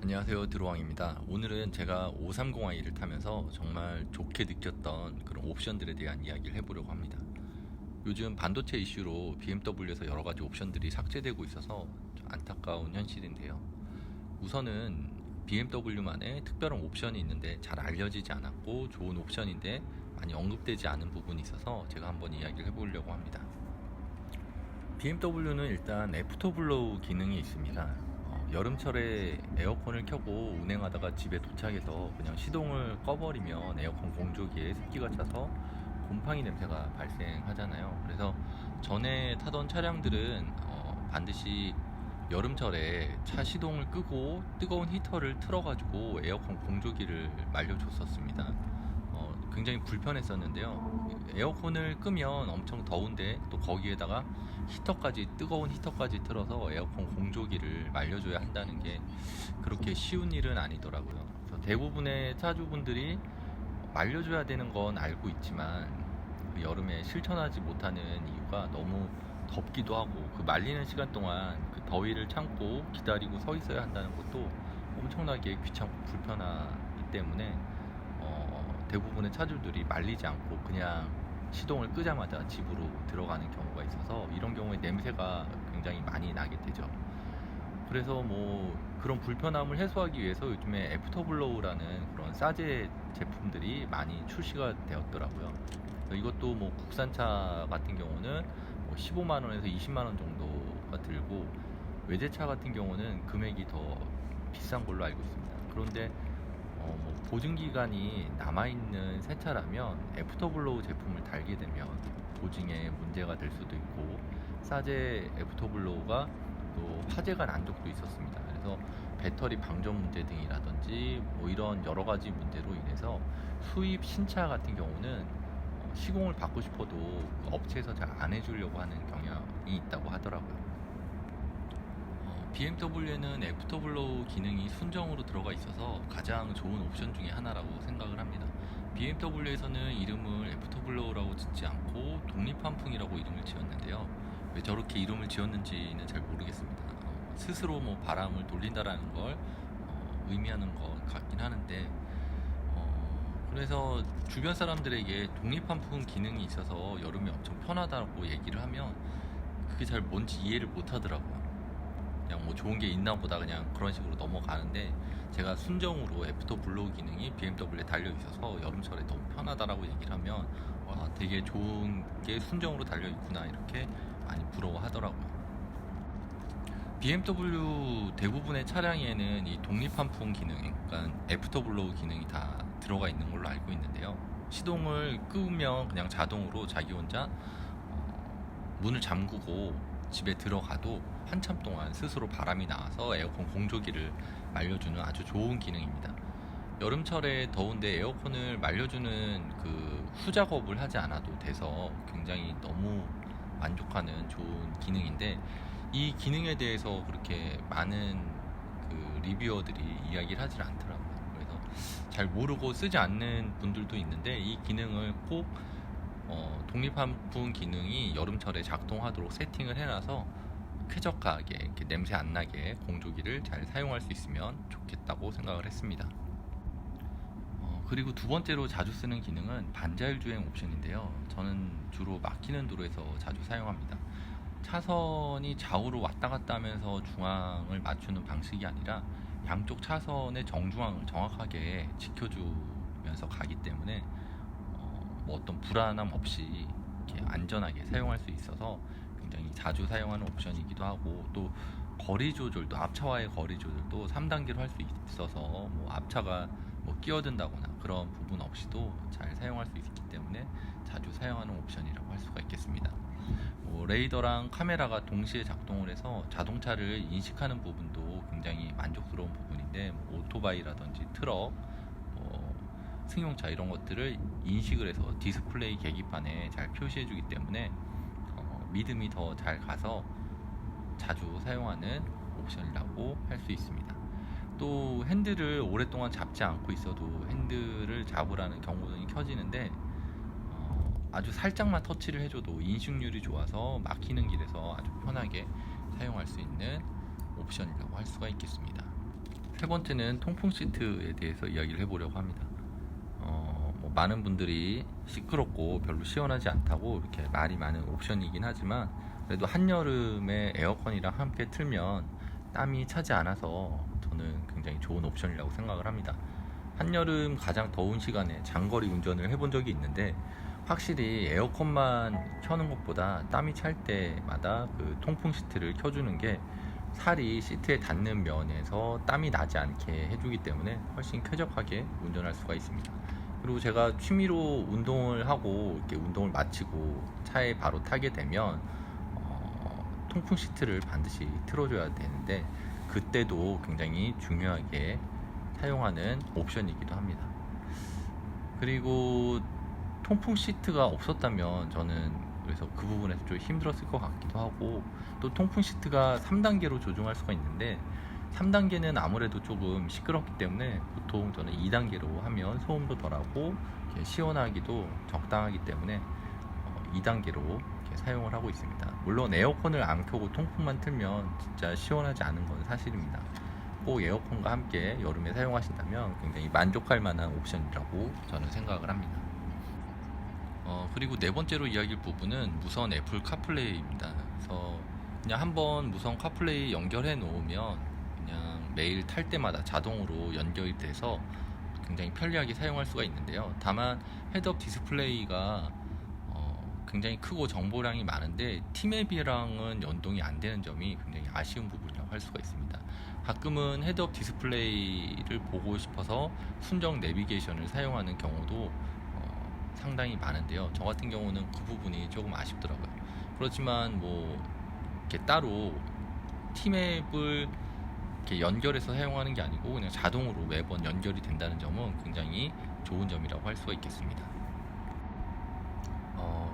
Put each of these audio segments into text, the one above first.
안녕하세요, 드로왕입니다. 오늘은 제가 530i를 타면서 정말 좋게 느꼈던 그런 옵션들에 대한 이야기를 해보려고 합니다. 요즘 반도체 이슈로 BMW에서 여러 가지 옵션들이 삭제되고 있어서 좀 안타까운 현실인데요. 우선은 BMW만의 특별한 옵션이 있는데 잘 알려지지 않았고 좋은 옵션인데 많이 언급되지 않은 부분이 있어서 제가 한번 이야기를 해보려고 합니다. BMW는 일단 애프터블로우 기능이 있습니다. 여름철에 에어컨을 켜고 운행하다가 집에 도착해서 그냥 시동을 꺼버리면 에어컨 공조기에 습기가 차서 곰팡이 냄새가 발생하잖아요. 그래서 전에 타던 차량들은 반드시 여름철에 차 시동을 끄고 뜨거운 히터를 틀어가지고 에어컨 공조기를 말려줬었습니다. 굉장히 불편했었는데요. 에어컨을 끄면 엄청 더운데 또 거기에다가 히터까지, 뜨거운 히터까지 틀어서 에어컨 공조기를 말려줘야 한다는 게 그렇게 쉬운 일은 아니더라고요. 그래서 대부분의 차주분들이 말려줘야 되는 건 알고 있지만 그 여름에 실천하지 못하는 이유가 너무 덥기도 하고 그 말리는 시간 동안 그 더위를 참고 기다리고 서 있어야 한다는 것도 엄청나게 귀찮고 불편하기 때문에 대부분의 차주들이 말리지 않고 그냥 시동을 끄자마자 집으로 들어가는 경우가 있어서 이런 경우에 냄새가 굉장히 많이 나게 되죠. 그래서 뭐 그런 불편함을 해소하기 위해서 요즘에 애프터블로우라는 그런 싸제 제품들이 많이 출시가 되었더라고요. 이것도 뭐 국산차 같은 경우는 뭐 15만 원에서 20만 원 정도가 들고 외제차 같은 경우는 금액이 더 비싼 걸로 알고 있습니다. 그런데 뭐 보증기간이 남아있는 새 차라면 애프터블로우 제품을 달게 되면 보증에 문제가 될 수도 있고 싸제 애프터블로우가 또 화재가 난 적도 있었습니다. 그래서 배터리 방전 문제 등이라든지 뭐 이런 여러 가지 문제로 인해서 수입 신차 같은 경우는 시공을 받고 싶어도 그 업체에서 잘 안 해주려고 하는 경향이 있다고 하더라고요. BMW에는 애프터블로우 기능이 순정으로 들어가 있어서 가장 좋은 옵션 중에 하나라고 생각을 합니다. BMW에서는 이름을 애프터블로우라고 짓지 않고 독립환풍이라고 이름을 지었는데요. 왜 저렇게 이름을 지었는지는 잘 모르겠습니다. 스스로 뭐 바람을 돌린다라는 걸 의미하는 것 같긴 하는데 그래서 주변 사람들에게 독립환풍 기능이 있어서 여름에 엄청 편하다고 얘기를 하면 그게 잘 뭔지 이해를 못 하더라고요. 그냥 뭐 좋은 게 있나 보다 그냥 그런 식으로 넘어가는데 제가 순정으로 애프터블로우 기능이 BMW에 달려 있어서 여름철에 너무 편하다라고 얘기를 하면 와 되게 좋은 게 순정으로 달려 있구나 이렇게 많이 부러워하더라고요. BMW 대부분의 차량에는 이 독립환풍 기능, 그러니까 애프터블로우 기능이 다 들어가 있는 걸로 알고 있는데요. 시동을 끄면 그냥 자동으로 자기 혼자 문을 잠그고 집에 들어가도 한참 동안 스스로 바람이 나와서 에어컨 공조기를 말려주는 아주 좋은 기능입니다. 여름철에 더운데 에어컨을 말려주는 그 후작업을 하지 않아도 돼서 굉장히 너무 만족하는 좋은 기능인데 이 기능에 대해서 그렇게 많은 그 리뷰어들이 이야기를 하질 않더라고요. 그래서 잘 모르고 쓰지 않는 분들도 있는데 이 기능을 꼭 독립환풍 기능이 여름철에 작동하도록 세팅을 해놔서 쾌적하게 이렇게 냄새 안 나게 공조기를 잘 사용할 수 있으면 좋겠다고 생각을 했습니다. 그리고 두 번째로 자주 쓰는 기능은 반자율 주행 옵션인데요. 저는 주로 막히는 도로에서 자주 사용합니다. 차선이 좌우로 왔다 갔다 하면서 중앙을 맞추는 방식이 아니라 양쪽 차선의 정중앙을 정확하게 지켜주면서 가기 때문에 뭐 어떤 불안함 없이 이렇게 안전하게 사용할 수 있어서 굉장히 자주 사용하는 옵션이기도 하고 또 거리 조절도 앞차와의 거리 조절도 3단계로 할 수 있어서 뭐 앞차가 뭐 끼어든다거나 그런 부분 없이도 잘 사용할 수 있기 때문에 자주 사용하는 옵션이라고 할 수가 있겠습니다. 뭐 레이더랑 카메라가 동시에 작동을 해서 자동차를 인식하는 부분도 굉장히 만족스러운 부분인데 뭐 오토바이라든지 트럭, 승용차 이런 것들을 인식을 해서 디스플레이 계기판에 잘 표시해주기 때문에 믿음이 더 잘 가서 자주 사용하는 옵션이라고 할 수 있습니다. 또 핸들을 오랫동안 잡지 않고 있어도 핸들을 잡으라는 경고등이 켜지는데 아주 살짝만 터치를 해줘도 인식률이 좋아서 막히는 길에서 아주 편하게 사용할 수 있는 옵션이라고 할 수가 있겠습니다. 세 번째는 통풍 시트에 대해서 이야기를 해보려고 합니다. 뭐 많은 분들이 시끄럽고 별로 시원하지 않다고 이렇게 말이 많은 옵션이긴 하지만, 그래도 한여름에 에어컨이랑 함께 틀면 땀이 차지 않아서 저는 굉장히 좋은 옵션이라고 생각을 합니다. 한여름 가장 더운 시간에 장거리 운전을 해본 적이 있는데, 확실히 에어컨만 켜는 것보다 땀이 찰 때마다 그 통풍 시트를 켜주는 게 살이 시트에 닿는 면에서 땀이 나지 않게 해주기 때문에 훨씬 쾌적하게 운전할 수가 있습니다. 그리고 제가 취미로 운동을 하고 이렇게 운동을 마치고 차에 바로 타게 되면 통풍 시트를 반드시 틀어줘야 되는데, 그때도 굉장히 중요하게 사용하는 옵션이기도 합니다. 그리고 통풍 시트가 없었다면 저는 그래서 그 부분에서 좀 힘들었을 것 같기도 하고, 또 통풍 시트가 3단계로 조정할 수가 있는데 3단계는 아무래도 조금 시끄럽기 때문에 보통 저는 2단계로 하면 소음도 덜하고 시원하기도 적당하기 때문에 2단계로 사용을 하고 있습니다. 물론 에어컨을 안 켜고 통풍만 틀면 진짜 시원하지 않은 건 사실입니다. 꼭 에어컨과 함께 여름에 사용하신다면 굉장히 만족할 만한 옵션이라고 저는 생각을 합니다. 그리고 네 번째로 이야기할 부분은 무선 애플 카플레이입니다. 그래서 그냥 한번 무선 카플레이 연결해 놓으면 그냥 매일 탈 때마다 자동으로 연결이 돼서 굉장히 편리하게 사용할 수가 있는데요. 다만 헤드업 디스플레이가 굉장히 크고 정보량이 많은데 팀앱이랑은 연동이 안 되는 점이 굉장히 아쉬운 부분이라고 할 수가 있습니다. 가끔은 헤드업 디스플레이를 보고 싶어서 순정 내비게이션을 사용하는 경우도 상당히 많은데요. 저 같은 경우는 그 부분이 조금 아쉽더라고요. 그렇지만 뭐 이렇게 따로 팀앱을 이렇게 연결해서 사용하는 게 아니고 그냥 자동으로 매번 연결이 된다는 점은 굉장히 좋은 점이라고 할 수가 있겠습니다.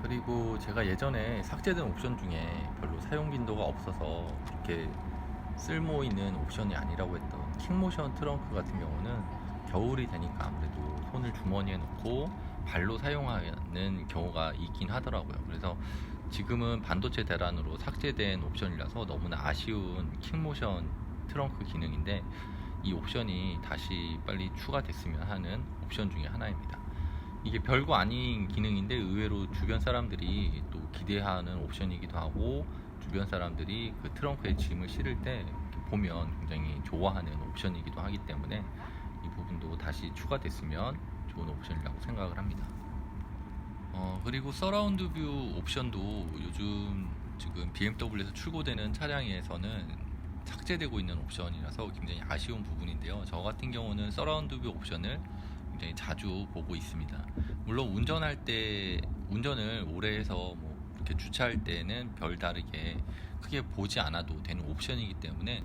그리고 제가 예전에 삭제된 옵션 중에 별로 사용 빈도가 없어서 그렇게 쓸모 있는 옵션이 아니라고 했던 킥모션 트렁크 같은 경우는 겨울이 되니까 아무래도 손을 주머니에 넣고 발로 사용하는 경우가 있긴 하더라고요. 그래서 지금은 반도체 대란으로 삭제된 옵션이라서 너무나 아쉬운 킥모션 트렁크 기능인데, 이 옵션이 다시 빨리 추가됐으면 하는 옵션 중에 하나입니다. 이게 별거 아닌 기능인데 의외로 주변 사람들이 또 기대하는 옵션이기도 하고, 주변 사람들이 그 트렁크에 짐을 실을 때 보면 굉장히 좋아하는 옵션이기도 하기 때문에 이 부분도 다시 추가됐으면 좋은 옵션이라고 생각을 합니다. 그리고 서라운드 뷰 옵션도 요즘 지금 BMW에서 출고되는 차량에서는 삭제되고 있는 옵션이라서 굉장히 아쉬운 부분인데요. 저 같은 경우는 서라운드 뷰 옵션을 굉장히 자주 보고 있습니다. 물론 운전을 오래 해서 뭐 이렇게 주차할 때는 별다르게 크게 보지 않아도 되는 옵션이기 때문에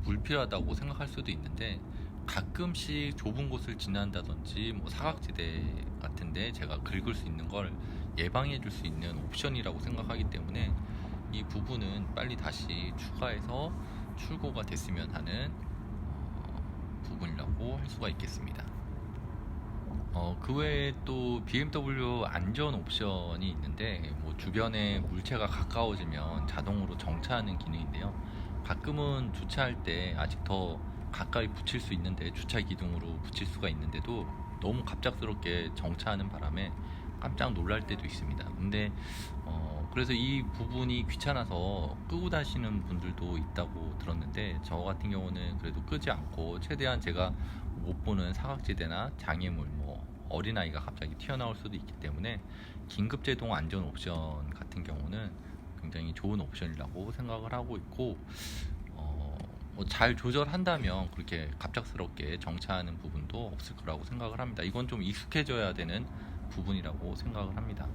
불필요하다고 생각할 수도 있는데, 가끔씩 좁은 곳을 지난다든지 뭐 사각지대 같은데 제가 긁을 수 있는 걸 예방해 줄 수 있는 옵션이라고 생각하기 때문에 이 부분은 빨리 다시 추가해서 출고가 됐으면 하는 부분이라고 할 수가 있겠습니다. 그 외에 또 BMW 안전 옵션이 있는데, 뭐 주변에 물체가 가까워지면 자동으로 정차하는 기능인데요. 가끔은 주차할 때 아직 더 가까이 붙일 수 있는데, 주차 기둥으로 붙일 수가 있는데도 너무 갑작스럽게 정차하는 바람에 깜짝 놀랄 때도 있습니다. 근데 그래서 이 부분이 귀찮아서 끄고 다니시는 분들도 있다고 들었는데, 저 같은 경우는 그래도 끄지 않고 최대한 제가 못 보는 사각지대나 장애물, 뭐 어린아이가 갑자기 튀어나올 수도 있기 때문에 긴급 제동 안전 옵션 같은 경우는 굉장히 좋은 옵션이라고 생각을 하고 있고, 잘 조절한다면 그렇게 갑작스럽게 정차하는 부분도 없을 거라고 생각을 합니다. 이건 좀 익숙해져야 되는 부분이라고 생각을 합니다.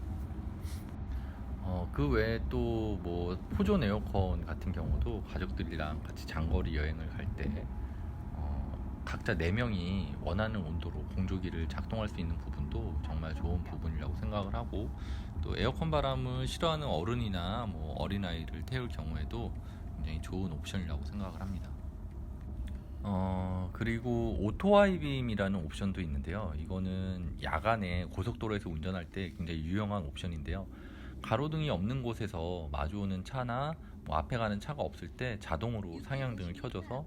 그 외에 또 뭐 포존 에어컨 같은 경우도 가족들이랑 같이 장거리 여행을 갈 때 각자 4명이 원하는 온도로 공조기를 작동할 수 있는 부분도 정말 좋은 부분이라고 생각을 하고, 또 에어컨 바람을 싫어하는 어른이나 뭐 어린아이를 태울 경우에도 굉장히 좋은 옵션이라고 생각을 합니다. 그리고 오토 하이빔이라는 옵션도 있는데요. 이거는 야간에 고속도로에서 운전할 때 굉장히 유용한 옵션인데요. 가로등이 없는 곳에서 마주오는 차나 뭐 앞에 가는 차가 없을 때 자동으로 상향등을 켜줘서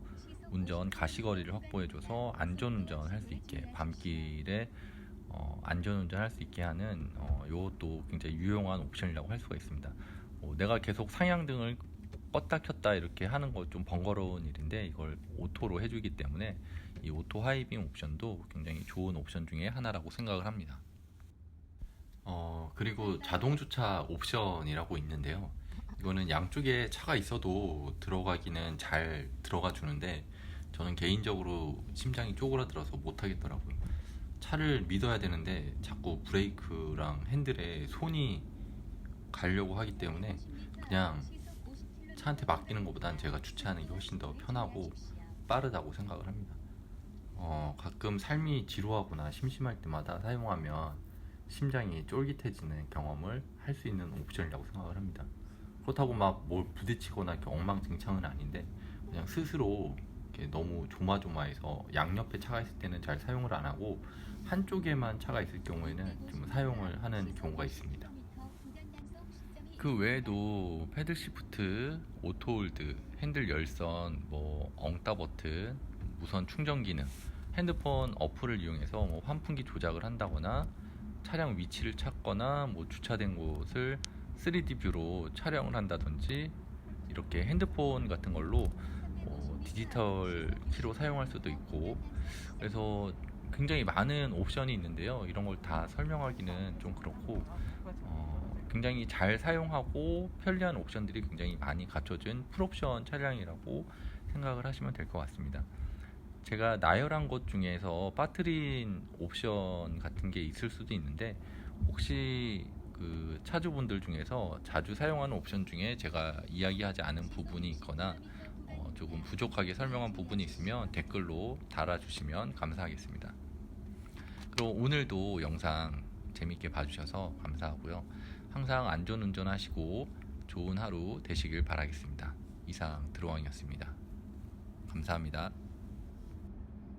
운전 가시거리를 확보해줘서 안전운전 할 수 있게, 밤길에 안전운전 할 수 있게 하는 이것도 굉장히 유용한 옵션이라고 할 수가 있습니다. 내가 계속 상향등을 껐다 켰다 이렇게 하는 거 좀 번거로운 일인데 이걸 오토로 해주기 때문에 이 오토 하이빔 옵션도 굉장히 좋은 옵션 중에 하나라고 생각을 합니다. 그리고 자동 주차 옵션이라고 있는데요. 이거는 양쪽에 차가 있어도 들어가기는 잘 들어가 주는데 저는 개인적으로 심장이 쪼그라들어서 못 하겠더라고요. 차를 믿어야 되는데 자꾸 브레이크랑 핸들에 손이 가려고 하기 때문에 그냥 차한테 맡기는 것보단 제가 주차하는 게 훨씬 더 편하고 빠르다고 생각을 합니다. 가끔 삶이 지루하거나 심심할 때마다 사용하면 심장이 쫄깃해지는 경험을 할 수 있는 옵션이라고 생각을 합니다. 그렇다고 막 뭘 부딪히거나 이렇게 엉망진창은 아닌데 그냥 스스로 이렇게 너무 조마조마해서 양옆에 차가 있을 때는 잘 사용을 안 하고 한쪽에만 차가 있을 경우에는 좀 사용을 하는 경우가 있습니다. 그 외에도 패들 시프트, 오토홀드, 핸들 열선, 엉따 버튼, 무선 충전 기능, 핸드폰 어플을 이용해서 환풍기 조작을 한다거나 차량 위치를 찾거나 주차된 곳을 3D 뷰로 촬영을 한다든지 이렇게 핸드폰 같은 걸로 디지털 키로 사용할 수도 있고 그래서 굉장히 많은 옵션이 있는데요. 이런 걸 다 설명하기는 좀 그렇고 굉장히 잘 사용하고 편리한 옵션들이 굉장히 많이 갖춰진 풀옵션 차량이라고 생각을 하시면 될 것 같습니다. 제가 나열한 것 중에서 빠뜨린 옵션 같은 게 있을 수도 있는데 혹시 그 차주분들 중에서 자주 사용하는 옵션 중에 제가 이야기하지 않은 부분이 있거나 조금 부족하게 설명한 부분이 있으면 댓글로 달아주시면 감사하겠습니다. 그리고 오늘도 영상 재밌게 봐주셔서 감사하고요. 항상 안전운전 하시고 좋은 하루 되시길 바라겠습니다. 이상 드로왕이었습니다. 감사합니다.